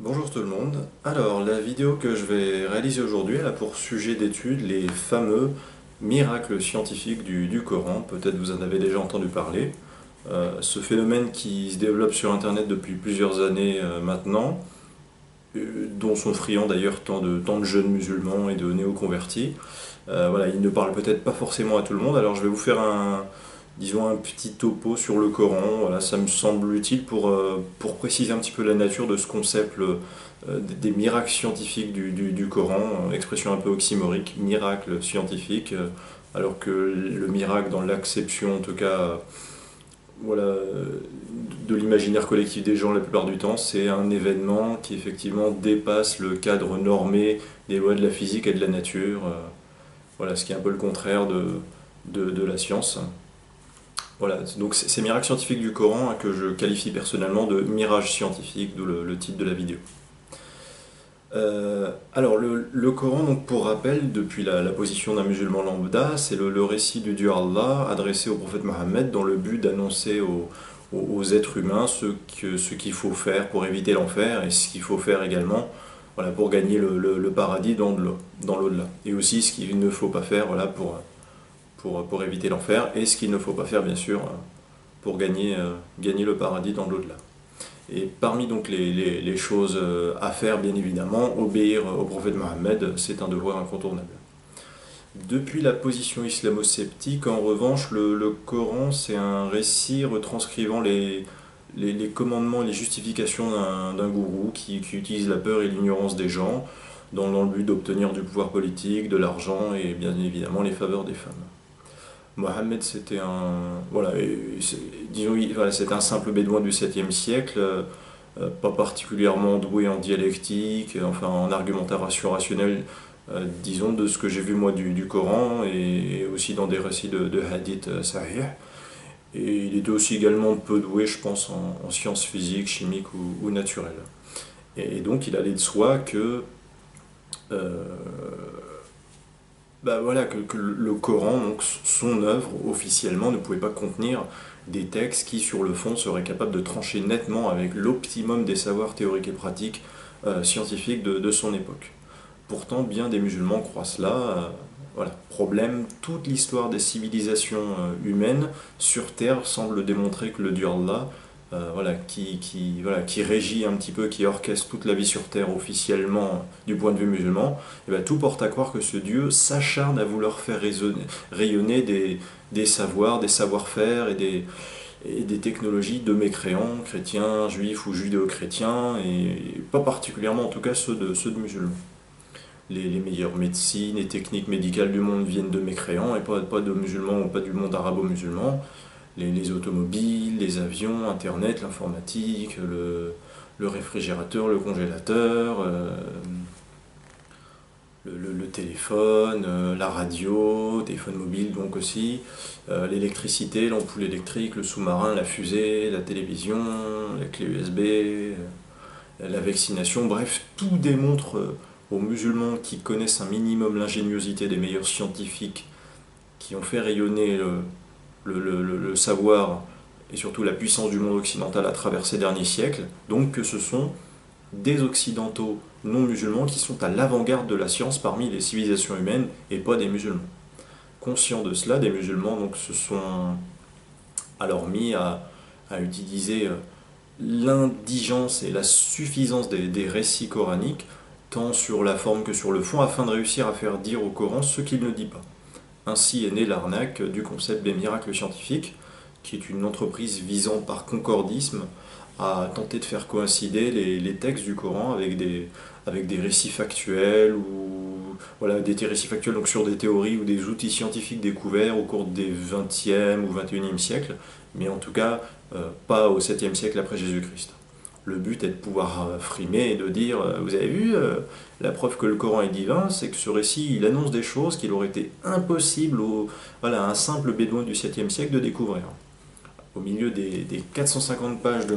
Bonjour tout le monde. Alors, la vidéo que je vais réaliser aujourd'hui, elle a pour sujet d'étude les fameux miracles scientifiques du Coran. Peut-être vous en avez déjà entendu parler. Ce phénomène qui se développe sur Internet depuis plusieurs années maintenant, dont sont friands d'ailleurs tant de jeunes musulmans et de néo-convertis. Voilà, il ne parle peut-être pas forcément à tout le monde, alors je vais vous faire disons un petit topo sur le Coran. Voilà, ça me semble utile pour préciser un petit peu la nature de ce concept des miracles scientifiques du Coran, expression un peu oxymorique, miracle scientifique, alors que le miracle dans l'acception en tout cas voilà, de l'imaginaire collectif des gens la plupart du temps, c'est un événement qui effectivement dépasse le cadre normé des lois de la physique et de la nature. Voilà, ce qui est un peu le contraire de la science. Voilà, donc ces miracles scientifiques du Coran que je qualifie personnellement de mirages scientifiques, d'où le titre de la vidéo. Alors le Coran, donc pour rappel, depuis la position d'un musulman lambda, c'est le récit du Dieu Allah adressé au prophète Mohammed dans le but d'annoncer aux êtres humains ce qu'il faut faire pour éviter l'enfer et ce qu'il faut faire également voilà, pour gagner le paradis dans l'au-delà. Et aussi ce qu'il ne faut pas faire voilà, pour éviter l'enfer et ce qu'il ne faut pas faire bien sûr pour gagner le paradis dans l'au-delà. Et parmi donc les choses à faire, bien évidemment, obéir au prophète Mohammed, c'est un devoir incontournable. Depuis la position islamo-sceptique, en revanche, le Coran, c'est un récit retranscrivant les commandements et les justifications d'un gourou qui utilise la peur et l'ignorance des gens dans le but d'obtenir du pouvoir politique, de l'argent et bien évidemment les faveurs des femmes. Mohammed, c'était disons, voilà, c'était un simple bédouin du 7e siècle, pas particulièrement doué en dialectique, enfin en argumentation rationnelle, disons, de ce que j'ai vu moi du Coran et aussi dans des récits de hadith sahih. Et il était aussi également peu doué, je pense, en sciences physiques, chimiques ou naturelles. Et donc il allait de soi que euh, bah voilà, que le Coran, donc son œuvre officiellement, ne pouvait pas contenir des textes qui, sur le fond, seraient capables de trancher nettement avec l'optimum des savoirs théoriques et pratiques scientifiques de son époque. Pourtant, bien des musulmans croient cela. Voilà. Problème, toute l'histoire des civilisations humaines sur Terre semble démontrer que le Dieu Allah, voilà, qui régit un petit peu, qui orchestre toute la vie sur Terre officiellement du point de vue musulman, et bien, tout porte à croire que ce Dieu s'acharne à vouloir faire rayonner des savoirs, des savoir-faire et des technologies de mécréants, chrétiens, juifs ou judéo-chrétiens, et pas particulièrement en tout cas ceux de musulmans. Les meilleures médecines et techniques médicales du monde viennent de mécréants et pas de musulmans ou pas du monde arabo-musulman. Les automobiles, les avions, Internet, l'informatique, le réfrigérateur, le congélateur, le téléphone, la radio, téléphone mobile donc aussi, l'électricité, l'ampoule électrique, le sous-marin, la fusée, la télévision, la clé USB, la vaccination, bref, tout démontre aux musulmans qui connaissent un minimum l'ingéniosité des meilleurs scientifiques qui ont fait rayonner le savoir et surtout la puissance du monde occidental à travers ces derniers siècles, donc que ce sont des occidentaux non musulmans qui sont à l'avant-garde de la science parmi les civilisations humaines et pas des musulmans. Conscients de cela, des musulmans donc se sont alors mis à utiliser l'indigence et la suffisance des récits coraniques, tant sur la forme que sur le fond, afin de réussir à faire dire au Coran ce qu'il ne dit pas. Ainsi est née l'arnaque du concept des miracles scientifiques, qui est une entreprise visant par concordisme à tenter de faire coïncider les textes du Coran avec des récits factuels ou voilà, des récits factuels donc sur des théories ou des outils scientifiques découverts au cours des 20e ou 21e siècles, mais en tout cas pas au 7e siècle après Jésus-Christ. Le but est de pouvoir frimer et de dire vous avez vu, la preuve que le Coran est divin, c'est que ce récit il annonce des choses qu'il aurait été impossible voilà, à un simple bédouin du 7e siècle de découvrir. Au milieu des 450 pages de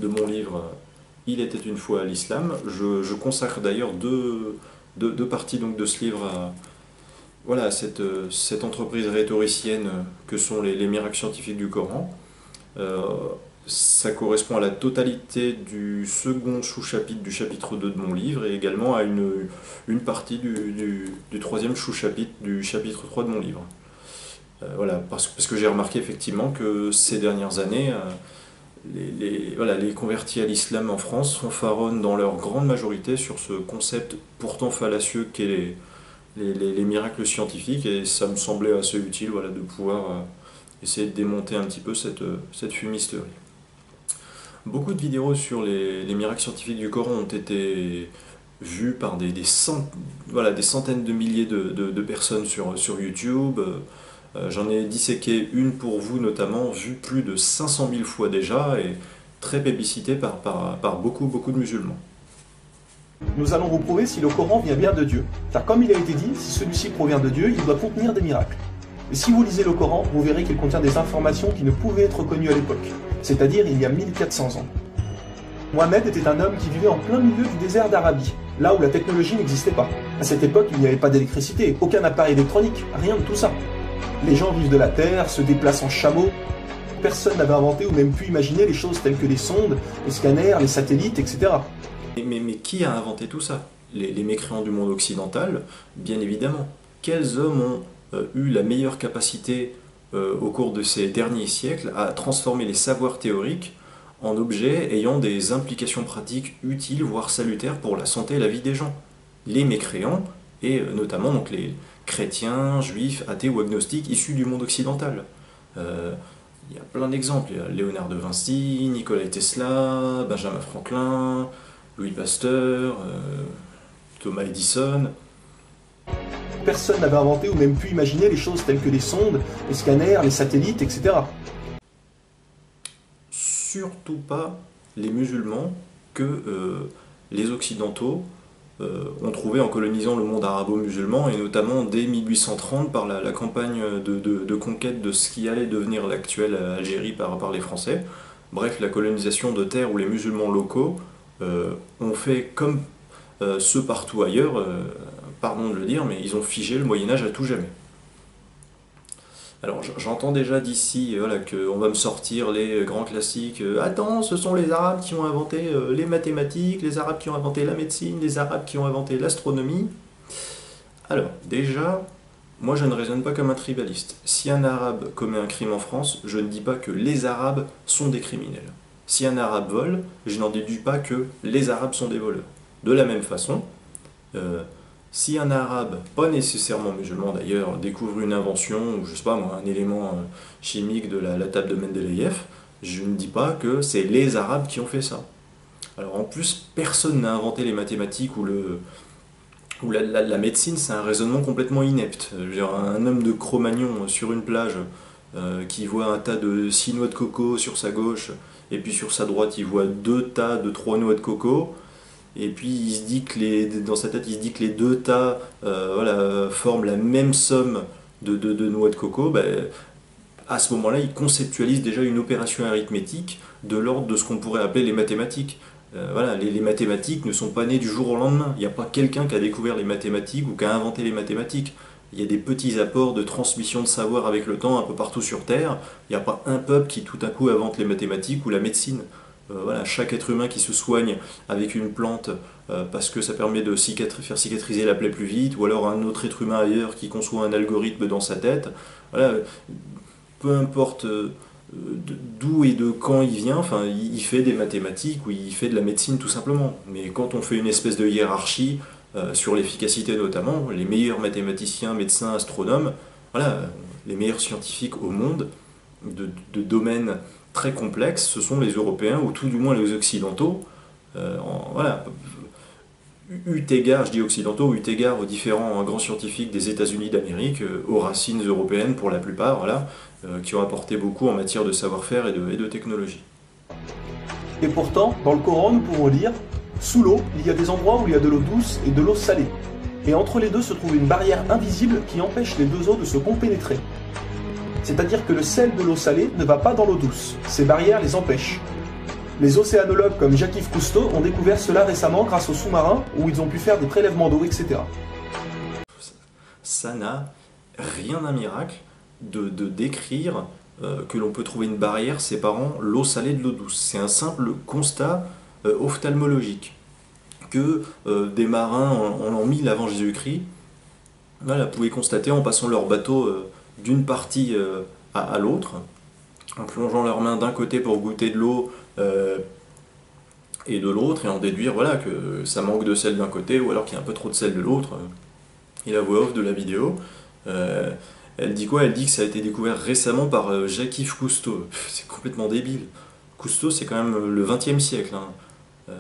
mon livre Il était une fois à l'islam, je consacre d'ailleurs deux parties donc, de ce livre à, voilà, cette entreprise rhétoricienne que sont les miracles scientifiques du Coran. Euh, Ça correspond à la totalité du second sous-chapitre du chapitre 2 de mon livre et également à une partie du troisième sous-chapitre du chapitre 3 de mon livre. Voilà, parce que j'ai remarqué effectivement que ces dernières années, voilà, les convertis à l'islam en France fanfaronnent dans leur grande majorité sur ce concept pourtant fallacieux qu'est les miracles scientifiques, et ça me semblait assez utile, voilà, de pouvoir essayer de démonter un petit peu cette fumisterie. Beaucoup de vidéos sur les miracles scientifiques du Coran ont été vues par voilà, des centaines de milliers de personnes sur YouTube. J'en ai disséqué une pour vous notamment, vue plus de 500 000 fois déjà, et très plébiscitée par beaucoup de musulmans. Nous allons vous prouver si le Coran vient bien de Dieu. Car comme il a été dit, si celui-ci provient de Dieu, il doit contenir des miracles. Et si vous lisez le Coran, vous verrez qu'il contient des informations qui ne pouvaient être connues à l'époque, c'est-à-dire il y a 1400 ans. Mohamed était un homme qui vivait en plein milieu du désert d'Arabie, là où la technologie n'existait pas. À cette époque, il n'y avait pas d'électricité, aucun appareil électronique, rien de tout ça. Les gens vivent de la terre, se déplacent en chameau. Personne n'avait inventé ou même pu imaginer les choses telles que les sondes, les scanners, les satellites, etc. Mais qui a inventé tout ça? Les mécréants du monde occidental, bien évidemment. Quels hommes ont eu la meilleure capacité au cours de ces derniers siècles à transformer les savoirs théoriques en objets ayant des implications pratiques utiles, voire salutaires pour la santé et la vie des gens? Les mécréants, et notamment donc les chrétiens, juifs, athées ou agnostiques issus du monde occidental. Il y a plein d'exemples. Il y a Léonard de Vinci, Nikola Tesla, Benjamin Franklin, Louis Pasteur, Thomas Edison. Personne n'avait inventé ou même pu imaginer les choses telles que les sondes, les scanners, les satellites, etc. Surtout pas les musulmans que les occidentaux ont trouvé en colonisant le monde arabo-musulman, et notamment dès 1830 par la campagne de conquête de ce qui allait devenir l'actuelle Algérie par les Français. Bref, la colonisation de terres où les musulmans locaux ont fait comme ceux partout ailleurs, pardon de le dire, mais ils ont figé le Moyen-Âge à tout jamais. Alors j'entends déjà d'ici voilà, qu'on va me sortir les grands classiques. Attends, ce sont les Arabes qui ont inventé les mathématiques, les Arabes qui ont inventé la médecine, les Arabes qui ont inventé l'astronomie. Alors déjà, moi je ne raisonne pas comme un tribaliste. Si un Arabe commet un crime en France, je ne dis pas que les Arabes sont des criminels. Si un Arabe vole, je n'en déduis pas que les Arabes sont des voleurs. De la même façon, si un Arabe, pas nécessairement musulman d'ailleurs, découvre une invention, ou je sais pas moi, un élément chimique de la table de Mendeleïev, je ne dis pas que c'est les Arabes qui ont fait ça. Alors en plus, personne n'a inventé les mathématiques ou la médecine, c'est un raisonnement complètement inepte. Je veux dire, un homme de Cro-Magnon sur une plage qui voit un tas de 6 noix de coco sur sa gauche, et puis sur sa droite il voit 2 tas de 3 noix de coco, et puis il se dit que dans sa tête il se dit que les 2 tas voilà, forment la même somme de noix de coco. À ce moment-là, il conceptualise déjà une opération arithmétique de l'ordre de ce qu'on pourrait appeler les mathématiques. Voilà, les mathématiques ne sont pas nées du jour au lendemain. Il n'y a pas quelqu'un qui a découvert les mathématiques ou qui a inventé les mathématiques. Il y a des petits apports de transmission de savoir avec le temps un peu partout sur Terre. Il n'y a pas un peuple qui tout à coup invente les mathématiques ou la médecine. Voilà, chaque être humain qui se soigne avec une plante parce que ça permet de faire cicatriser la plaie plus vite, ou alors un autre être humain ailleurs qui conçoit un algorithme dans sa tête. Voilà, peu importe d'où et de quand il vient, enfin, il fait des mathématiques ou il fait de la médecine tout simplement. Mais quand on fait une espèce de hiérarchie sur l'efficacité notamment, les meilleurs mathématiciens, médecins, astronomes, voilà, les meilleurs scientifiques au monde de domaines très complexes, ce sont les Européens, ou tout du moins les Occidentaux. Voilà, eu égard, je dis occidentaux, eu égard aux différents grands scientifiques des États-Unis d'Amérique, aux racines européennes pour la plupart, voilà, qui ont apporté beaucoup en matière de savoir-faire et de technologie. Et pourtant, dans le Coran, nous pouvons lire « Sous l'eau, il y a des endroits où il y a de l'eau douce et de l'eau salée. Et entre les deux se trouve une barrière invisible qui empêche les deux eaux de se compénétrer. C'est-à-dire que le sel de l'eau salée ne va pas dans l'eau douce. Ces barrières les empêchent. Les océanologues comme Jacques-Yves Cousteau ont découvert cela récemment grâce aux sous-marins où ils ont pu faire des prélèvements d'eau, etc. Ça n'a rien d'un miracle de décrire que l'on peut trouver une barrière séparant l'eau salée de l'eau douce. C'est un simple constat ophtalmologique que des marins en l'an 1000 avant Jésus-Christ pouvaient constater en passant leur bateau d'une partie à l'autre, en plongeant leurs mains d'un côté pour goûter de l'eau et de l'autre, et en déduire que ça manque de sel d'un côté ou alors qu'il y a un peu trop de sel de l'autre. Et la voix off de la vidéo, elle dit quoi? Elle dit que ça a été découvert récemment par Jacques-Yves Cousteau. C'est complètement débile. Cousteau, c'est quand même le XXe siècle.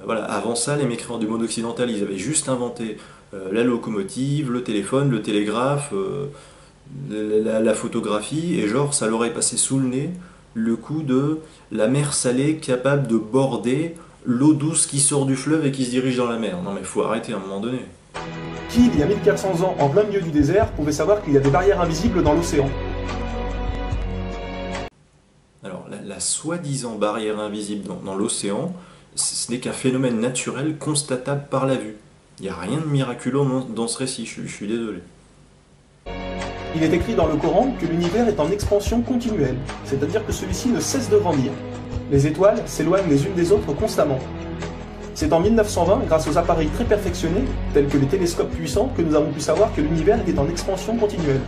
Avant ça, les mécréants du monde occidental, ils avaient juste inventé la locomotive, le téléphone, le télégraphe, la photographie, et genre ça leur est passé sous le nez le coup de la mer salée capable de border l'eau douce qui sort du fleuve et qui se dirige dans la mer. Non mais faut arrêter à un moment donné. Qui, il y a 1400 ans, en plein milieu du désert, pouvait savoir qu'il y a des barrières invisibles dans l'océan? Alors la soi-disant barrière invisible dans l'océan, ce n'est qu'un phénomène naturel constatable par la vue. Il n'y a rien de miraculeux dans ce récit, je suis désolé. Il est écrit dans le Coran que l'univers est en expansion continuelle, c'est-à-dire que celui-ci ne cesse de grandir. Les étoiles s'éloignent les unes des autres constamment. C'est en 1920, grâce aux appareils très perfectionnés, tels que les télescopes puissants, que nous avons pu savoir que l'univers était en expansion continuelle.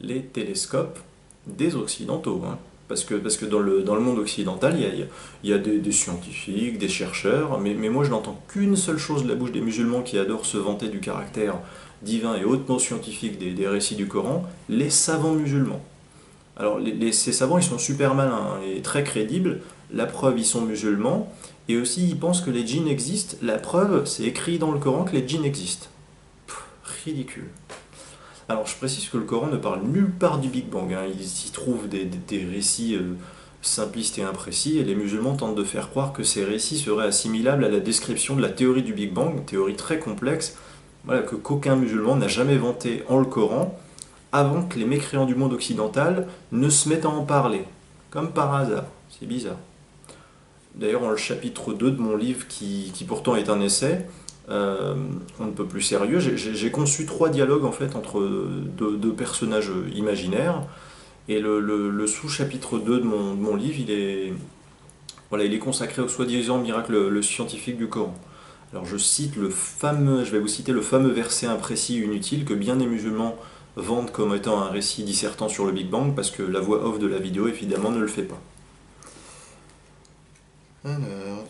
Les télescopes des occidentaux, Parce que dans le monde occidental, il y a des scientifiques, des chercheurs, mais moi je n'entends qu'une seule chose de la bouche des musulmans qui adorent se vanter du caractère divin et hautement scientifique des récits du Coran, les savants musulmans. Alors ces savants, ils sont super malins et très crédibles, la preuve, ils sont musulmans, et aussi ils pensent que les djinns existent, la preuve, c'est écrit dans le Coran que les djinns existent. Ridicule. Alors je précise que le Coran ne parle nulle part du Big Bang, il s'y trouve des récits simplistes et imprécis, et les musulmans tentent de faire croire que ces récits seraient assimilables à la description de la théorie du Big Bang, théorie très complexe, qu'aucun musulman n'a jamais vanté en le Coran, avant que les mécréants du monde occidental ne se mettent à en parler, comme par hasard, c'est bizarre. D'ailleurs, dans le chapitre 2 de mon livre, qui pourtant est un essai, on ne peut plus sérieux, j'ai conçu 3 dialogues en fait entre deux personnages imaginaires, et le sous-chapitre 2 de mon livre, il est consacré au soi-disant miracle le scientifique du Coran. Alors je vais vous citer le fameux verset imprécis et inutile que bien des musulmans vendent comme étant un récit dissertant sur le Big Bang, parce que la voix off de la vidéo évidemment ne le fait pas. Alors,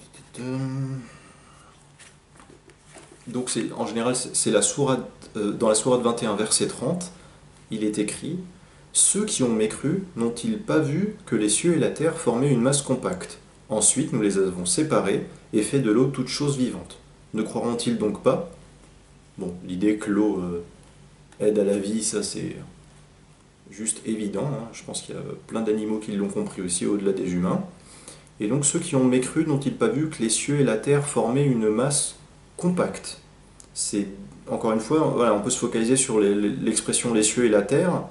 donc en général c'est la sourate, dans la sourate 21 verset 30, il est écrit: ceux qui ont mécru n'ont-ils pas vu que les cieux et la terre formaient une masse compacte? Ensuite nous les avons séparés et fait de l'eau toute chose vivante. Ne croiront-ils donc pas? Bon, l'idée que l'eau aide à la vie, ça c'est juste évident, je pense qu'il y a plein d'animaux qui l'ont compris aussi au-delà des humains. Et donc ceux qui ont mécru n'ont-ils pas vu que les cieux et la terre formaient une masse compacte? C'est, encore une fois, on peut se focaliser sur l'expression les cieux et la terre.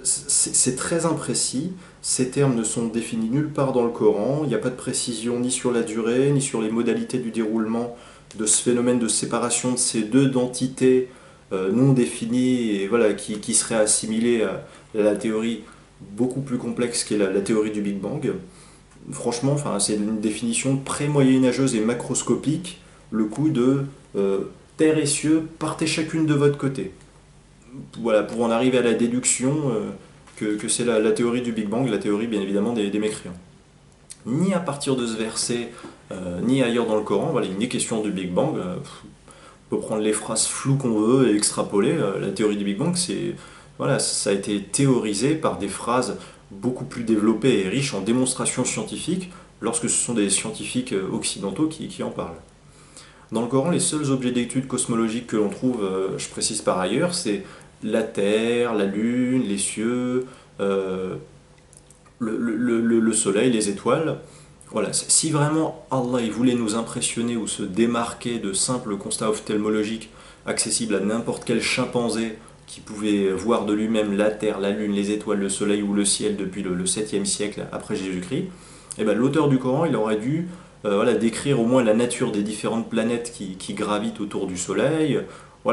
C'est très imprécis, ces termes ne sont définis nulle part dans le Coran, il n'y a pas de précision ni sur la durée, ni sur les modalités du déroulement de ce phénomène de séparation de ces deux entités non définies et qui seraient assimilées à la théorie beaucoup plus complexe qu'est la théorie du Big Bang. Franchement, c'est une définition pré-moyenâgeuse et macroscopique, le coup de terre et cieux, partez chacune de votre côté. Pour en arriver à la déduction que c'est la théorie du Big Bang, la théorie bien évidemment des mécréants. Ni à partir de ce verset, ni ailleurs dans le Coran, il n'est question du Big Bang. On peut prendre les phrases floues qu'on veut et extrapoler. La théorie du Big Bang, ça a été théorisé par des phrases beaucoup plus développées et riches en démonstrations scientifiques, lorsque ce sont des scientifiques occidentaux qui en parlent. Dans le Coran, les seuls objets d'étude cosmologique que l'on trouve, je précise par ailleurs, c'est la Terre, la Lune, les cieux, le Soleil, les étoiles. Voilà. Si vraiment Allah il voulait nous impressionner ou se démarquer de simples constats ophtalmologiques accessibles à n'importe quel chimpanzé qui pouvait voir de lui-même la Terre, la Lune, les étoiles, le Soleil ou le ciel depuis le 7e siècle après Jésus-Christ, l'auteur du Coran il aurait dû décrire au moins la nature des différentes planètes qui gravitent autour du Soleil, ou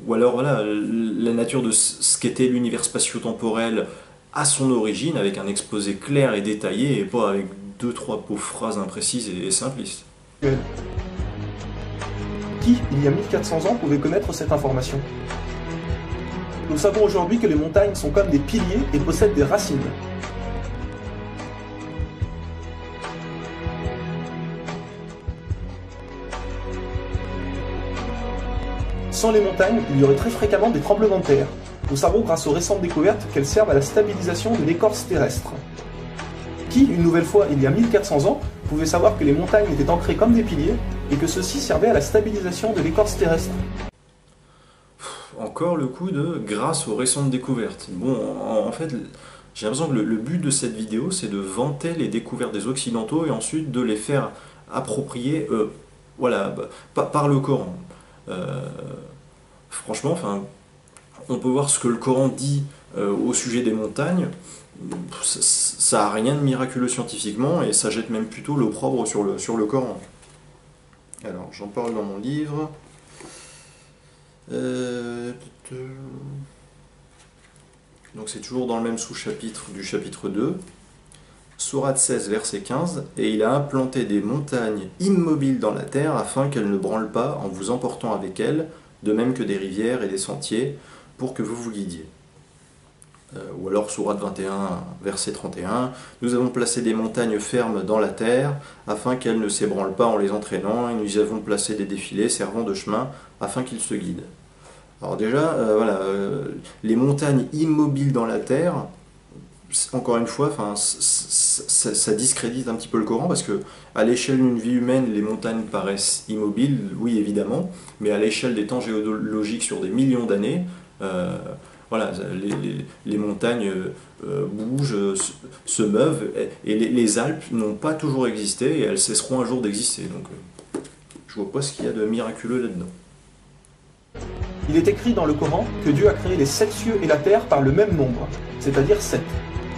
ou alors voilà, la nature de ce qu'était l'univers spatio-temporel à son origine, avec un exposé clair et détaillé, et pas avec deux, trois pauvres phrases imprécises et simplistes. Qui, il y a 1400 ans, pouvait connaître cette information? Nous savons aujourd'hui que les montagnes sont comme des piliers et possèdent des racines. Sans les montagnes, il y aurait très fréquemment des tremblements de terre. Nous savons grâce aux récentes découvertes qu'elles servent à la stabilisation de l'écorce terrestre. Qui, une nouvelle fois, il y a 1400 ans, pouvait savoir que les montagnes étaient ancrées comme des piliers et que ceux-ci servaient à la stabilisation de l'écorce terrestre? Encore le coup de grâce aux récentes découvertes. Bon, en fait, j'ai l'impression que le but de cette vidéo, c'est de vanter les découvertes des Occidentaux et ensuite de les faire approprier voilà, par le Coran. Franchement, enfin, on peut voir ce que le Coran dit au sujet des montagnes. Ça n'a rien de miraculeux scientifiquement et ça jette même plutôt l'opprobre sur le Coran. Alors, j'en parle dans mon livre. Donc c'est toujours dans le même sous-chapitre du chapitre 2, Sourate 16, verset 15, et il a implanté des montagnes immobiles dans la terre afin qu'elles ne branlent pas en vous emportant avec elles, de même que des rivières et des sentiers, pour que vous vous guidiez. Ou alors Sourate 21, verset 31, nous avons placé des montagnes fermes dans la terre afin qu'elles ne s'ébranlent pas en les entraînant, et nous y avons placé des défilés servant de chemin afin qu'ils se guident. Alors déjà, voilà, les montagnes immobiles dans la terre, encore une fois, ça discrédite un petit peu le Coran parce que à l'échelle d'une vie humaine, les montagnes paraissent immobiles, oui évidemment, mais à l'échelle des temps géologiques sur des millions d'années, voilà, les montagnes bougent, se meuvent, et les Alpes n'ont pas toujours existé et elles cesseront un jour d'exister. Donc, je vois pas ce qu'il y a de miraculeux là-dedans. Il est écrit dans le Coran que Dieu a créé les 7 cieux et la terre par le même nombre, c'est-à-dire 7.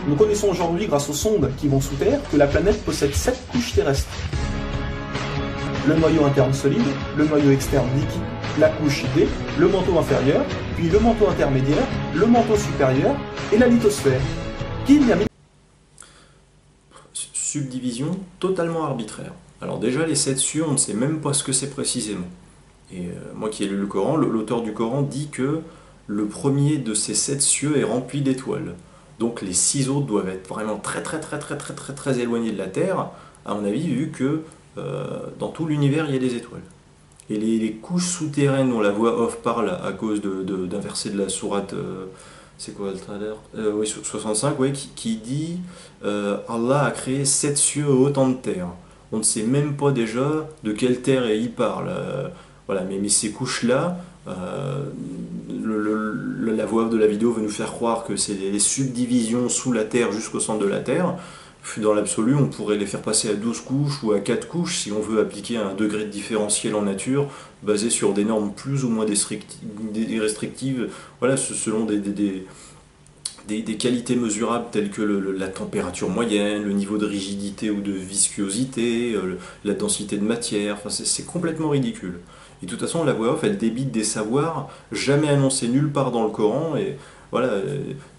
Nous connaissons aujourd'hui, grâce aux sondes qui vont sous terre, que la planète possède 7 couches terrestres. Le noyau interne solide, le noyau externe liquide, la couche D, le manteau inférieur, puis le manteau intermédiaire, le manteau supérieur et la lithosphère. Subdivision totalement arbitraire. Alors déjà, les 7 cieux, on ne sait même pas ce que c'est précisément. Et moi qui ai lu le Coran, l'auteur du Coran dit que le premier de ces 7 cieux est rempli d'étoiles. Donc les 6 autres doivent être vraiment très éloignés de la Terre, à mon avis, vu que dans tout l'univers, il y a des étoiles. Et les couches souterraines dont la voix off parle à cause d'un verset de la sourate, c'est quoi le trailer oui, 65, ouais, qui dit Allah a créé 7 cieux et autant de terre. On ne sait même pas déjà de quelle terre il parle. Voilà, mais ces couches-là, la voix de la vidéo veut nous faire croire que c'est les subdivisions sous la Terre jusqu'au centre de la Terre. Dans l'absolu, on pourrait les faire passer à 12 couches ou à 4 couches si on veut appliquer un degré de différentiel en nature basé sur des normes plus ou moins restrictives, voilà, selon des qualités mesurables telles que la température moyenne, le niveau de rigidité ou de viscosité, la densité de matière. Enfin, c'est complètement ridicule. Et de toute façon, la voix off, elle débite des savoirs jamais annoncés nulle part dans le Coran. Et voilà,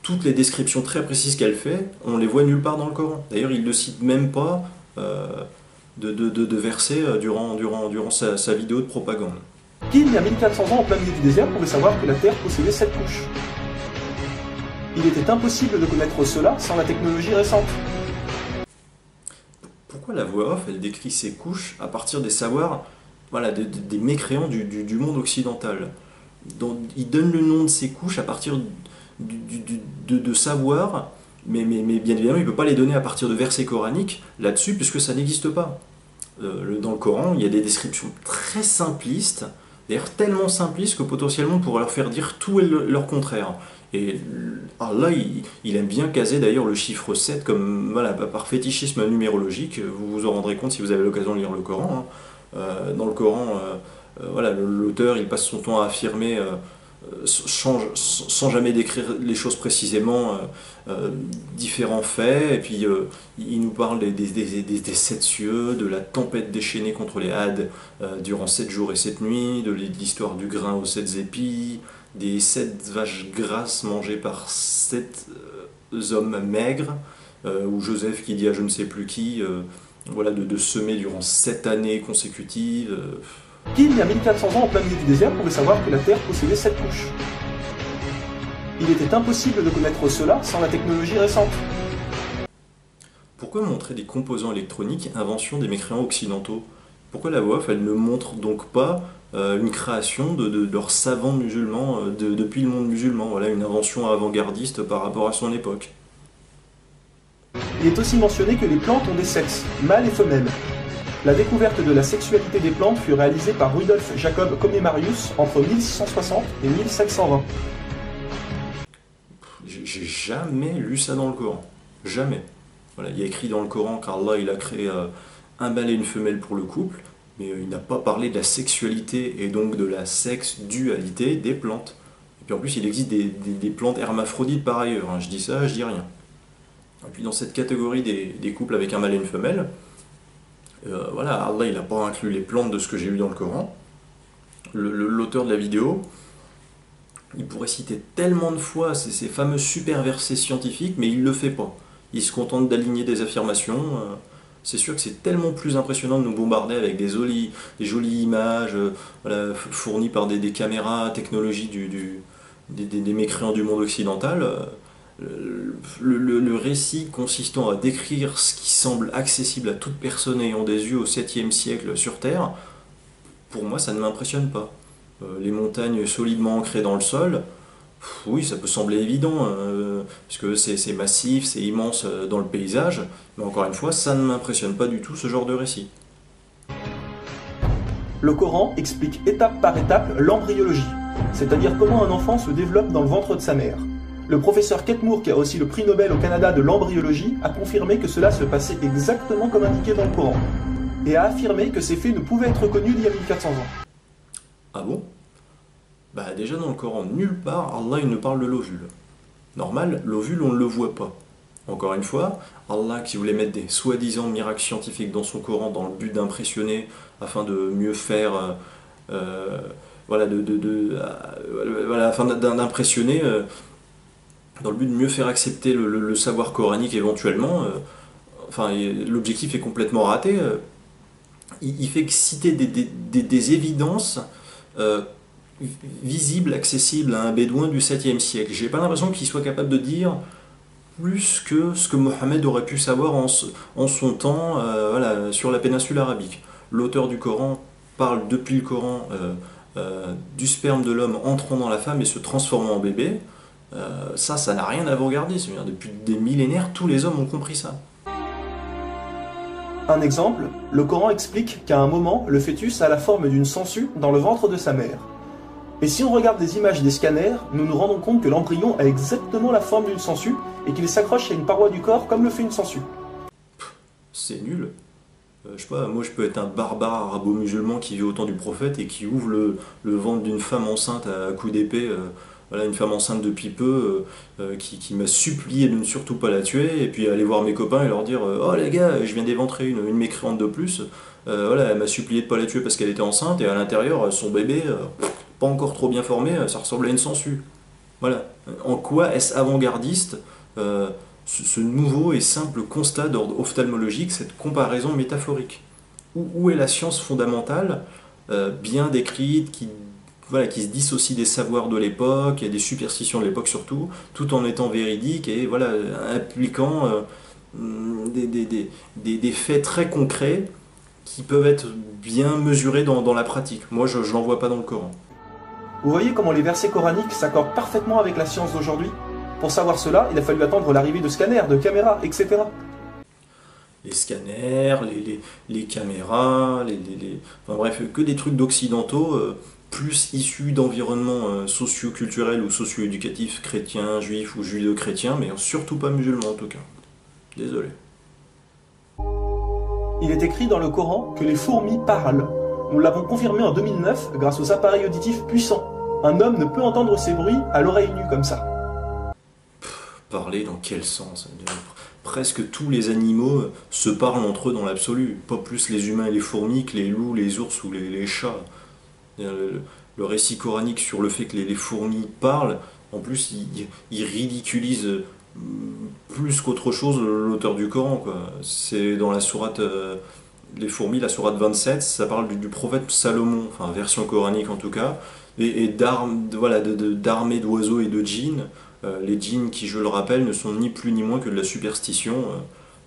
toutes les descriptions très précises qu'elle fait, on les voit nulle part dans le Coran. D'ailleurs, il ne cite même pas de versets durant sa vidéo de propagande. Qui, il y a 1400 ans, en plein milieu du désert, pouvait savoir que la Terre possédait 7 couches? Il était impossible de connaître cela sans la technologie récente. Pourquoi la voix off, elle décrit ces couches à partir des savoirs, voilà, des mécréants du monde occidental? Donc, il donne le nom de ces couches à partir de savoirs, mais bien évidemment, il ne peut pas les donner à partir de versets coraniques là-dessus, puisque ça n'existe pas. Dans le Coran, il y a des descriptions très simplistes, d'ailleurs tellement simplistes que potentiellement on pourrait leur faire dire tout et leur contraire. Et Allah, il aime bien caser d'ailleurs le chiffre 7 comme, voilà, par fétichisme numérologique. Vous vous en rendrez compte si vous avez l'occasion de lire le Coran. Dans le Coran, voilà, l'auteur il passe son temps à affirmer sans jamais décrire les choses précisément, différents faits, et puis il nous parle des 7 cieux, de la tempête déchaînée contre les Hades durant 7 jours et 7 nuits, de l'histoire du grain aux 7 épis, des 7 vaches grasses mangées par 7 hommes maigres, ou Joseph qui dit à je ne sais plus qui, voilà, de semer durant 7 années consécutives. Qui, il y a 1400 ans en plein milieu du désert, pouvait savoir que la Terre possédait 7 couches? Il était impossible de connaître cela sans la technologie récente. Pourquoi montrer des composants électroniques, invention des mécréants occidentaux? Pourquoi la WOF, elle ne montre donc pas une création de leurs savants musulmans depuis le monde musulman, voilà, une invention avant-gardiste par rapport à son époque? Il est aussi mentionné que les plantes ont des sexes, mâles et femelles. La découverte de la sexualité des plantes fut réalisée par Rudolf Jacob Comnenarius entre 1660 et 1720. J'ai jamais lu ça dans le Coran. Jamais. Voilà, il y a écrit dans le Coran qu'Allah il a créé un mâle et une femelle pour le couple, mais il n'a pas parlé de la sexualité et donc de la sexualité des plantes. Et puis en plus, il existe des plantes hermaphrodites par ailleurs, hein. Je dis ça, je dis rien. Et puis dans cette catégorie des couples avec un mâle et une femelle, voilà, Allah il n'a pas inclus les plantes de ce que j'ai lu dans le Coran. L'auteur de la vidéo, il pourrait citer tellement de fois ces fameux super versets scientifiques, mais il ne le fait pas. Il se contente d'aligner des affirmations. C'est sûr que c'est tellement plus impressionnant de nous bombarder avec des jolies images voilà, fournies par des caméras, technologies des mécréants du monde occidental. Le récit consistant à décrire ce qui semble accessible à toute personne ayant des yeux au 7e siècle sur Terre, pour moi ça ne m'impressionne pas. Les montagnes solidement ancrées dans le sol, oui ça peut sembler évident, puisque c'est massif, c'est immense dans le paysage, mais encore une fois ça ne m'impressionne pas du tout ce genre de récit. Le Coran explique étape par étape l'embryologie, c'est-à-dire comment un enfant se développe dans le ventre de sa mère. Le professeur Ketmour, qui a aussi le prix Nobel au Canada de l'embryologie, a confirmé que cela se passait exactement comme indiqué dans le Coran, et a affirmé que ces faits ne pouvaient être connus d'il y a 1400 ans. Ah bon? Bah déjà dans le Coran, nulle part Allah il ne parle de l'ovule. Normal, l'ovule on ne le voit pas. Encore une fois, Allah qui voulait mettre des soi-disant miracles scientifiques dans son Coran dans le but d'impressionner, afin de mieux faire, voilà, voilà, afin d'impressionner, dans le but de mieux faire accepter le savoir coranique éventuellement, enfin l'objectif est complètement raté. Il fait que citer des évidences visibles, accessibles à un bédouin du 7e siècle. J'ai pas l'impression qu'il soit capable de dire plus que ce que Mohammed aurait pu savoir en son temps voilà, sur la péninsule arabique. L'auteur du Coran parle depuis le Coran du sperme de l'homme entrant dans la femme et se transformant en bébé. Ça n'a rien d'avant-gardiste. Depuis des millénaires, tous les hommes ont compris ça. Un exemple, le Coran explique qu'à un moment, le fœtus a la forme d'une sangsue dans le ventre de sa mère. Et si on regarde des images des scanners, nous nous rendons compte que l'embryon a exactement la forme d'une sangsue et qu'il s'accroche à une paroi du corps comme le fait une sangsue. C'est nul. Je sais pas, moi je peux être un barbare arabo-musulman qui vit au temps du prophète et qui ouvre le ventre d'une femme enceinte à coups d'épée. Voilà, une femme enceinte depuis peu qui m'a supplié de ne surtout pas la tuer, et puis aller voir mes copains et leur dire oh les gars, je viens d'éventrer une mécréante de plus, voilà, elle m'a supplié de ne pas la tuer parce qu'elle était enceinte, et à l'intérieur, son bébé, pas encore trop bien formé, ça ressemble à une sangsue. Voilà. En quoi est-ce avant-gardiste ce nouveau et simple constat d'ordre ophtalmologique, cette comparaison métaphorique? Où est la science fondamentale, bien décrite, voilà, qui se dissocie des savoirs de l'époque et des superstitions de l'époque surtout, tout en étant véridique et voilà, impliquant des faits très concrets qui peuvent être bien mesurés dans la pratique. Moi, je n'en vois pas dans le Coran. Vous voyez comment les versets coraniques s'accordent parfaitement avec la science d'aujourd'hui? Pour savoir cela, il a fallu attendre l'arrivée de scanners, de caméras, etc. Les scanners, les caméras, enfin bref, que des trucs d'occidentaux, plus issus d'environnements socio-culturels ou socio-éducatifs chrétiens, juifs ou judéo-chrétiens, mais surtout pas musulmans en tout cas. Désolé. Il est écrit dans le Coran que les fourmis parlent. Nous l'avons confirmé en 2009 grâce aux appareils auditifs puissants, un homme ne peut entendre ces bruits à l'oreille nue comme ça. Parler dans quel sens? Presque tous les animaux se parlent entre eux dans l'absolu, pas plus les humains et les fourmis que les loups, les ours ou les chats. Le récit coranique sur le fait que les fourmis parlent, en plus il ridiculise plus qu'autre chose l'auteur du Coran, quoi. C'est dans la sourate les fourmis, la sourate 27, ça parle du prophète Salomon, enfin version coranique en tout cas, et d'armées d'oiseaux et de djinns. Les djinns qui, je le rappelle, ne sont ni plus ni moins que de la superstition.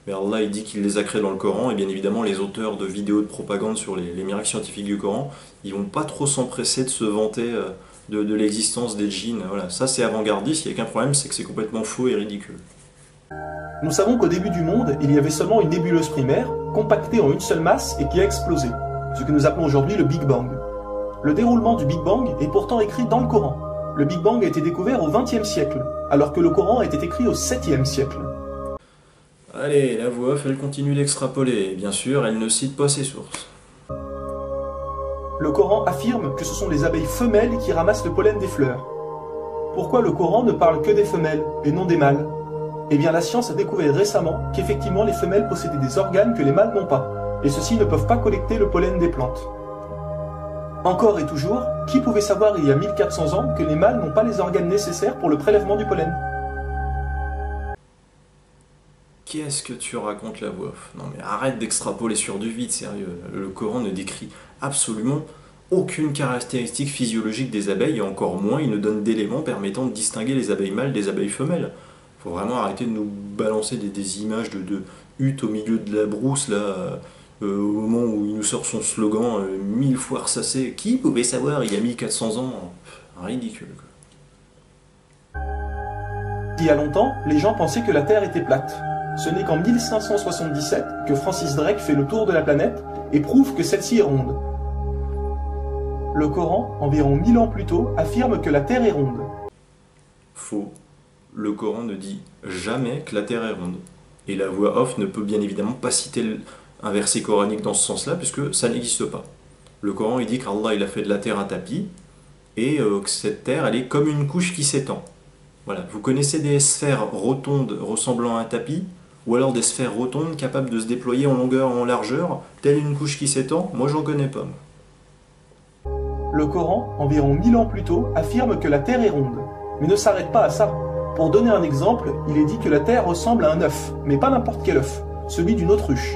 Mais Allah il dit qu'il les a créés dans le Coran, et bien évidemment les auteurs de vidéos de propagande sur les miracles scientifiques du Coran, ils vont pas trop s'empresser de se vanter de l'existence des djinns. Voilà, ça c'est avant-gardiste, il n'y a qu'un problème, c'est que c'est complètement faux et ridicule. Nous savons qu'au début du monde, il y avait seulement une nébuleuse primaire, compactée en une seule masse et qui a explosé, ce que nous appelons aujourd'hui le Big Bang. Le déroulement du Big Bang est pourtant écrit dans le Coran. Le Big Bang a été découvert au XXe siècle, alors que le Coran a été écrit au 7e siècle. Allez, la voix off, elle continue d'extrapoler, et bien sûr, elle ne cite pas ses sources. Le Coran affirme que ce sont les abeilles femelles qui ramassent le pollen des fleurs. Pourquoi le Coran ne parle que des femelles et non des mâles? Eh bien la science a découvert récemment qu'effectivement les femelles possédaient des organes que les mâles n'ont pas, et ceux-ci ne peuvent pas collecter le pollen des plantes. Encore et toujours, qui pouvait savoir il y a 1400 ans que les mâles n'ont pas les organes nécessaires pour le prélèvement du pollen? Qu'est-ce que tu racontes, la voix off? Non mais arrête d'extrapoler sur du vide, sérieux. Le Coran ne décrit absolument aucune caractéristique physiologique des abeilles, et encore moins il ne donne d'éléments permettant de distinguer les abeilles mâles des abeilles femelles. Faut vraiment arrêter de nous balancer des images de huttes au milieu de la brousse, là, au moment où il nous sort son slogan 1000 fois ressassé. Qui pouvait savoir il y a 1400 ans? Ridicule, quoi. Il y a longtemps, les gens pensaient que la Terre était plate. Ce n'est qu'en 1577 que Francis Drake fait le tour de la planète et prouve que celle-ci est ronde. Le Coran, environ 1000 ans plus tôt, affirme que la Terre est ronde. Faux. Le Coran ne dit jamais que la Terre est ronde. Et la voix off ne peut bien évidemment pas citer un verset coranique dans ce sens-là, puisque ça n'existe pas. Le Coran il dit qu'Allah il a fait de la Terre un tapis, et que cette Terre elle est comme une couche qui s'étend. Voilà. Vous connaissez des sphères rotondes ressemblant à un tapis, ou alors des sphères rotondes capables de se déployer en longueur et en largeur, telle une couche qui s'étend? Moi j'en connais pas. Le Coran, environ 1000 ans plus tôt, affirme que la Terre est ronde, mais ne s'arrête pas à ça. Pour donner un exemple, il est dit que la Terre ressemble à un œuf, mais pas n'importe quel œuf, celui d'une autruche.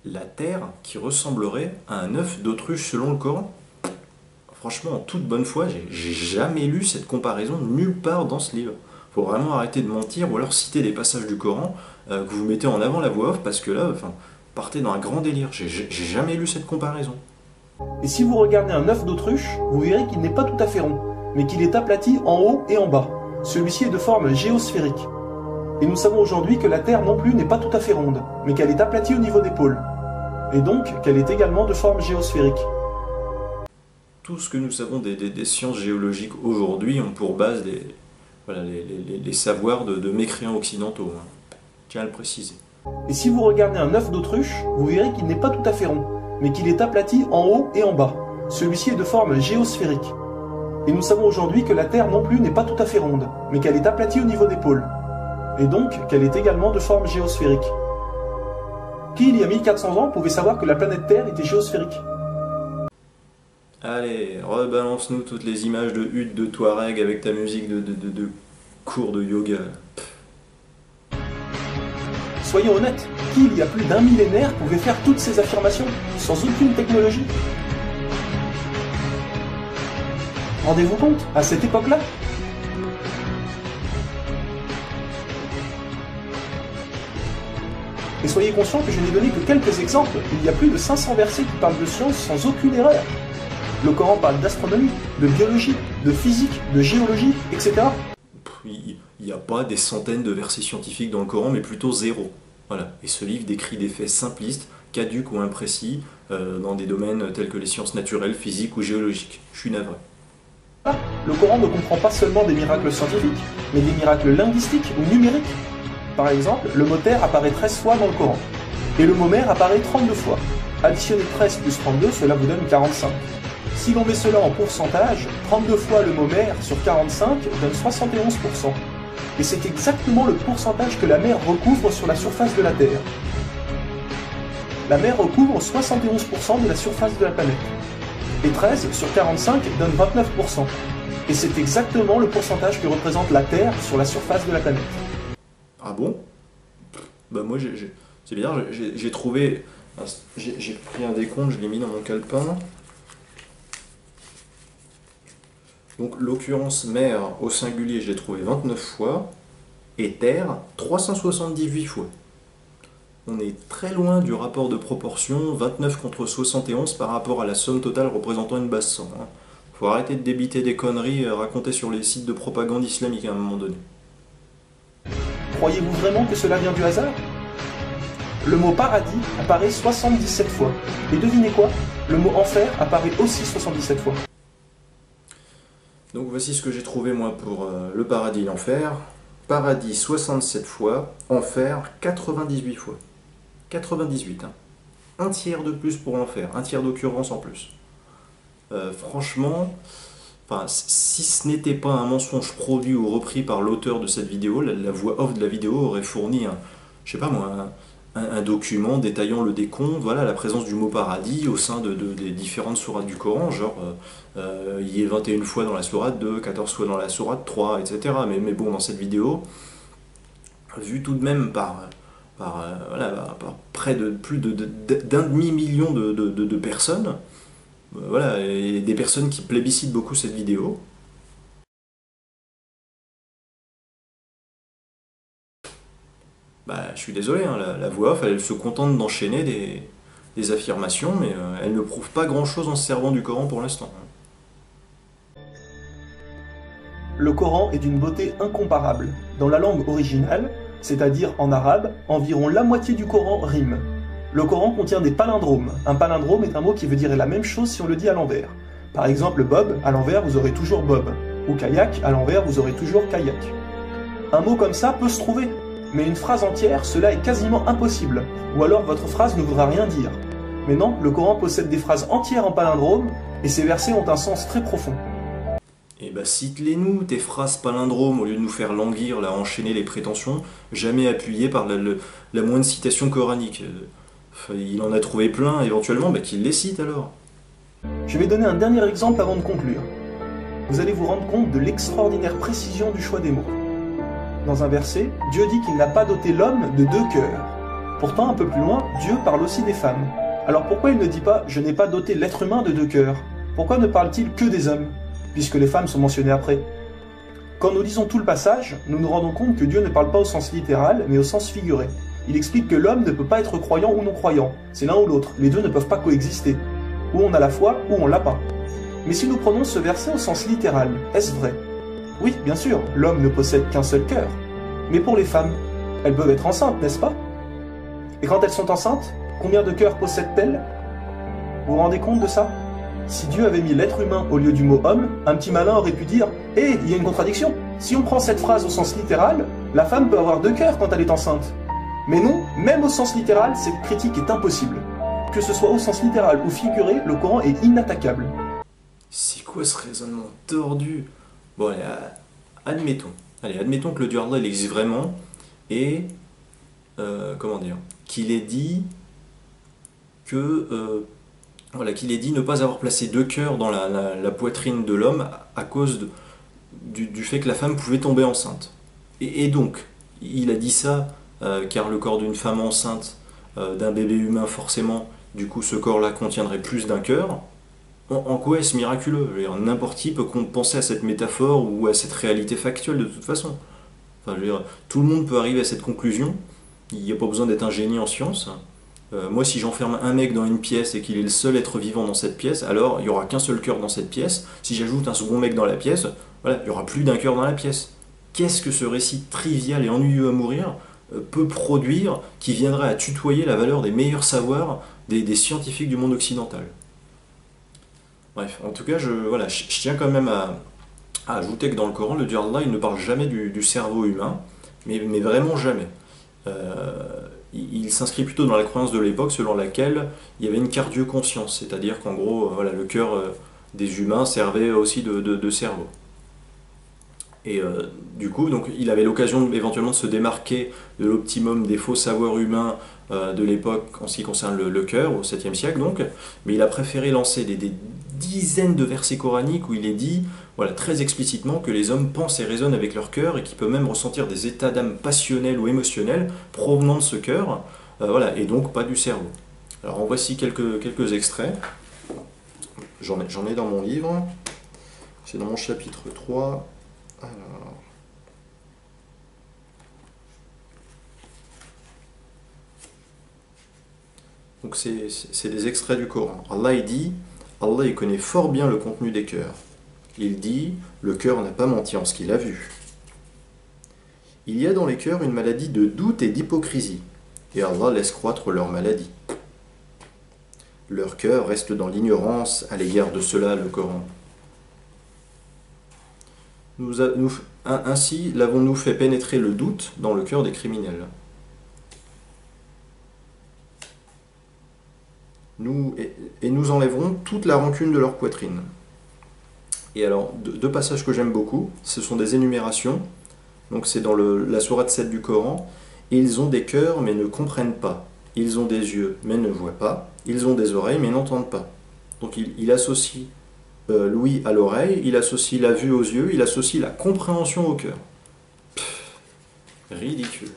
La Terre qui ressemblerait à un œuf d'autruche selon le Coran? Franchement, en toute bonne foi, j'ai jamais lu cette comparaison nulle part dans ce livre. Faut vraiment arrêter de mentir, ou alors citer des passages du Coran que vous mettez en avant la voix off, parce que là, partez dans un grand délire. J'ai jamais lu cette comparaison. Et si vous regardez un œuf d'autruche, vous verrez qu'il n'est pas tout à fait rond, mais qu'il est aplati en haut et en bas. Celui-ci est de forme géosphérique. Et nous savons aujourd'hui que la Terre non plus n'est pas tout à fait ronde, mais qu'elle est aplatie au niveau des pôles. Et donc qu'elle est également de forme géosphérique. Tout ce que nous savons des sciences géologiques aujourd'hui ont pour base les savoirs de mécréants occidentaux. Tiens à le préciser. Et si vous regardez un œuf d'autruche, vous verrez qu'il n'est pas tout à fait rond, mais qu'il est aplati en haut et en bas. Celui-ci est de forme géosphérique. Et nous savons aujourd'hui que la Terre non plus n'est pas tout à fait ronde, mais qu'elle est aplatie au niveau des pôles. Et donc qu'elle est également de forme géosphérique. Qui, il y a 1400 ans, pouvait savoir que la planète Terre était géosphérique? Allez, rebalance-nous toutes les images de huttes de Touareg avec ta musique de cours de yoga. Soyons honnêtes, qui, il y a plus d'un millénaire, pouvait faire toutes ces affirmations, sans aucune technologie? Rendez-vous compte, à cette époque-là? Et soyez conscients que je n'ai donné que quelques exemples. Il y a plus de 500 versets qui parlent de science sans aucune erreur. Le Coran parle d'astronomie, de biologie, de physique, de géologie, etc. Il n'y a pas des centaines de versets scientifiques dans le Coran, mais plutôt zéro. Voilà. Et ce livre décrit des faits simplistes, caduques ou imprécis, dans des domaines tels que les sciences naturelles, physiques ou géologiques. Je suis navré. Le Coran ne comprend pas seulement des miracles scientifiques, mais des miracles linguistiques ou numériques. Par exemple, le mot terre apparaît 13 fois dans le Coran, et le mot mer apparaît 32 fois. Additionnez 13 plus 32, cela vous donne 45. Si l'on met cela en pourcentage, 32 fois le mot mer sur 45 donne 71%. Et c'est exactement le pourcentage que la mer recouvre sur la surface de la Terre. La mer recouvre 71% de la surface de la planète. Et 13 sur 45 donne 29%. Et c'est exactement le pourcentage que représente la Terre sur la surface de la planète. Ah bon? Bah moi, c'est bizarre, j'ai trouvé... J'ai pris un décompte, je l'ai mis dans mon calepin. Donc l'occurrence mer au singulier, je l'ai trouvé 29 fois. Et terre, 378 fois. On est très loin du rapport de proportion 29 contre 71 par rapport à la somme totale représentant une base 100. Faut arrêter de débiter des conneries racontées sur les sites de propagande islamique à un moment donné. Croyez-vous vraiment que cela vient du hasard? Le mot paradis apparaît 77 fois. Et devinez quoi? Le mot enfer apparaît aussi 77 fois. Donc voici ce que j'ai trouvé moi pour le paradis et l'enfer. Paradis 67 fois, enfer 98 fois. 98, hein. Un tiers de plus pour l'enfer, un tiers d'occurrence en plus. Franchement, si ce n'était pas un mensonge produit ou repris par l'auteur de cette vidéo, la voix off de la vidéo aurait fourni je sais pas moi, un document détaillant le décompte, voilà, la présence du mot paradis au sein des différentes sourates du Coran, genre il y est 21 fois dans la sourate 2, 14 fois dans la sourate 3, etc. Mais bon, dans cette vidéo, vu tout de même par près de plus d'un demi-million de personnes, voilà, et des personnes qui plébiscitent beaucoup cette vidéo, je suis désolé, hein, la voix off, elle se contente d'enchaîner des affirmations, mais elle ne prouve pas grand-chose en se servant du Coran pour l'instant. Le Coran est d'une beauté incomparable. Dans la langue originale, c'est-à-dire en arabe, environ la moitié du Coran rime. Le Coran contient des palindromes. Un palindrome est un mot qui veut dire la même chose si on le dit à l'envers. Par exemple, Bob, à l'envers, vous aurez toujours Bob. Ou kayak, à l'envers, vous aurez toujours kayak. Un mot comme ça peut se trouver. Mais une phrase entière, cela est quasiment impossible. Ou alors votre phrase ne voudra rien dire. Mais non, le Coran possède des phrases entières en palindrome, et ces versets ont un sens très profond. Eh ben cite-les-nous, tes phrases palindromes, au lieu de nous faire languir, là, enchaîner les prétentions, jamais appuyées par la moindre citation coranique. Il en a trouvé plein, éventuellement, qu'il les cite alors. Je vais donner un dernier exemple avant de conclure. Vous allez vous rendre compte de l'extraordinaire précision du choix des mots. Dans un verset, Dieu dit qu'il n'a pas doté l'homme de deux cœurs. Pourtant, un peu plus loin, Dieu parle aussi des femmes. Alors pourquoi il ne dit pas « je n'ai pas doté l'être humain de deux cœurs » ? Pourquoi ne parle-t-il que des hommes, puisque les femmes sont mentionnées après? Quand nous lisons tout le passage, nous nous rendons compte que Dieu ne parle pas au sens littéral, mais au sens figuré. Il explique que l'homme ne peut pas être croyant ou non-croyant. C'est l'un ou l'autre, les deux ne peuvent pas coexister. Ou on a la foi, ou on l'a pas. Mais si nous prenons ce verset au sens littéral, est-ce vrai? Oui, bien sûr, l'homme ne possède qu'un seul cœur. Mais pour les femmes, elles peuvent être enceintes, n'est-ce pas? Et quand elles sont enceintes, combien de cœurs possèdent-elles? Vous vous rendez compte de ça? Si Dieu avait mis l'être humain au lieu du mot homme, un petit malin aurait pu dire « Hé, il y a une contradiction. Si on prend cette phrase au sens littéral, la femme peut avoir deux cœurs quand elle est enceinte. » Mais non, même au sens littéral, cette critique est impossible. Que ce soit au sens littéral ou figuré, le Coran est inattaquable. C'est quoi ce raisonnement tordu? Bon, allez, admettons. Allez, admettons que le Dieu Allah il existe vraiment et comment dire, qu'il ait dit que qu'il ait dit ne pas avoir placé deux cœurs dans la poitrine de l'homme à cause du fait que la femme pouvait tomber enceinte. Et donc, il a dit ça car le corps d'une femme enceinte, d'un bébé humain forcément, du coup ce corps-là contiendrait plus d'un cœur. En quoi est-ce miraculeux? N'importe qui peut penser à cette métaphore ou à cette réalité factuelle de toute façon. Enfin, tout le monde peut arriver à cette conclusion. Il n'y a pas besoin d'être un génie en sciences. Moi, si j'enferme un mec dans une pièce et qu'il est le seul être vivant dans cette pièce, alors il n'y aura qu'un seul cœur dans cette pièce. Si j'ajoute un second mec dans la pièce, voilà, il n'y aura plus d'un cœur dans la pièce. Qu'est-ce que ce récit trivial et ennuyeux à mourir peut produire qui viendrait à tutoyer la valeur des meilleurs savoirs des scientifiques du monde occidental? Bref, en tout cas, je tiens quand même à ajouter que dans le Coran, le Dieu Allah, il ne parle jamais du cerveau humain, mais vraiment jamais. Il s'inscrit plutôt dans la croyance de l'époque selon laquelle il y avait une cardio-conscience, c'est-à-dire qu'en gros, le cœur des humains servaient aussi de cerveau. Et du coup, donc, il avait l'occasion éventuellement de se démarquer de l'optimum des faux savoirs humains de l'époque en ce qui concerne le cœur, au 7e siècle donc, mais il a préféré lancer des dizaines de versets coraniques où il est dit, voilà, très explicitement que les hommes pensent et raisonnent avec leur cœur et qu'ils peuvent même ressentir des états d'âme passionnels ou émotionnels provenant de ce cœur, voilà, et donc pas du cerveau. Alors en voici quelques extraits, j'en ai dans mon livre, c'est dans mon chapitre 3. Alors. Donc c'est des extraits du Coran. Allah il dit, Allah il connaît fort bien le contenu des cœurs. Il dit, le cœur n'a pas menti en ce qu'il a vu. Il y a dans les cœurs une maladie de doute et d'hypocrisie, et Allah laisse croître leur maladie. Leur cœur reste dans l'ignorance à l'égard de cela, le Coran. Ainsi l'avons-nous fait pénétrer le doute dans le cœur des criminels. Et nous enlèverons toute la rancune de leur poitrine. Et alors, deux passages que j'aime beaucoup, ce sont des énumérations. Donc c'est dans la sourate 7 du Coran. Ils ont des cœurs mais ne comprennent pas. Ils ont des yeux mais ne voient pas. Ils ont des oreilles mais n'entendent pas. Donc il associe l'ouïe à l'oreille, il associe la vue aux yeux, il associe la compréhension au cœur. Ridicule.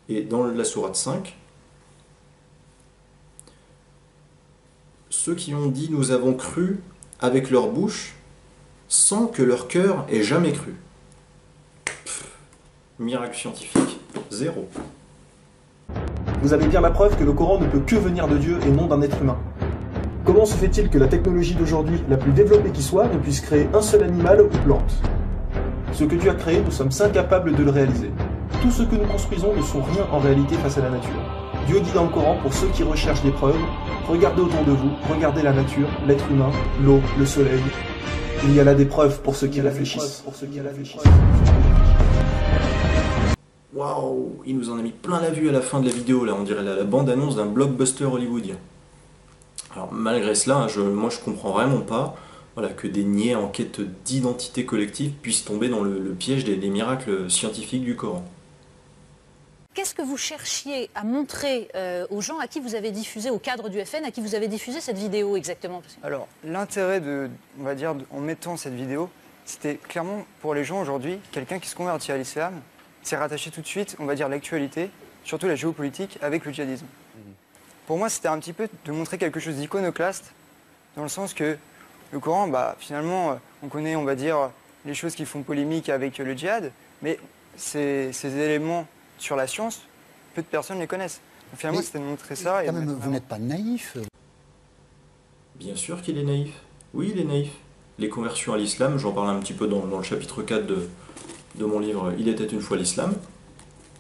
Et dans la sourate 5, ceux qui ont dit nous avons cru avec leur bouche sans que leur cœur ait jamais cru. Miracle scientifique, zéro. Vous avez bien la preuve que le Coran ne peut que venir de Dieu et non d'un être humain. Comment se fait-il que la technologie d'aujourd'hui, la plus développée qui soit, ne puisse créer un seul animal ou plante? Ce que Dieu a créé, nous sommes incapables de le réaliser. Tout ce que nous construisons ne sont rien en réalité face à la nature. Dieu dit dans le Coran, pour ceux qui recherchent des preuves, regardez autour de vous, regardez la nature, l'être humain, l'eau, le soleil. Il y a là des preuves pour ceux qui réfléchissent. Waouh, il nous en a mis plein la vue à la fin de la vidéo, là, on dirait la bande-annonce d'un blockbuster hollywoodien. Alors malgré cela, moi je comprends vraiment pas, voilà, que des niais en quête d'identité collective puissent tomber dans le piège des miracles scientifiques du Coran. Qu'est-ce que vous cherchiez à montrer aux gens à qui vous avez diffusé, au cadre du FN, à qui vous avez diffusé cette vidéo exactement? Alors, l'intérêt on va dire, en mettant cette vidéo, c'était clairement pour les gens aujourd'hui, quelqu'un qui se convertit à l'islam, s'est rattaché tout de suite, on va dire, l'actualité, surtout la géopolitique, avec le djihadisme. Pour moi, c'était un petit peu de montrer quelque chose d'iconoclaste, dans le sens que le Coran, bah, finalement, on connaît, on va dire, les choses qui font polémique avec le djihad, mais ces éléments sur la science, peu de personnes les connaissent. Donc, finalement, c'était de montrer ça. Quand même, vous n'êtes pas naïf. Bien sûr qu'il est naïf. Oui, il est naïf. Les conversions à l'islam, j'en parle un petit peu dans le chapitre 4 de mon livre « Il était une fois l'islam ».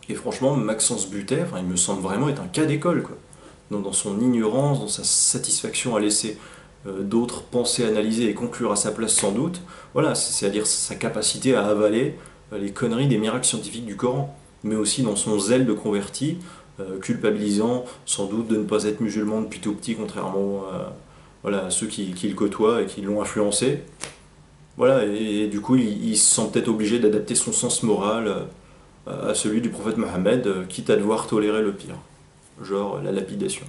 Et franchement, Maxence Butey, il me semble vraiment être un cas d'école, quoi. Dans son ignorance, dans sa satisfaction à laisser d'autres penser, analyser et conclure à sa place sans doute. Voilà, c'est-à-dire sa capacité à avaler les conneries des miracles scientifiques du Coran, mais aussi dans son zèle de converti, culpabilisant sans doute de ne pas être musulman depuis tout petit, contrairement voilà, à ceux qui le côtoient et qui l'ont influencé. Voilà, et du coup, il se sent peut-être obligé d'adapter son sens moral à celui du prophète Mohammed, quitte à devoir tolérer le pire, genre la lapidation.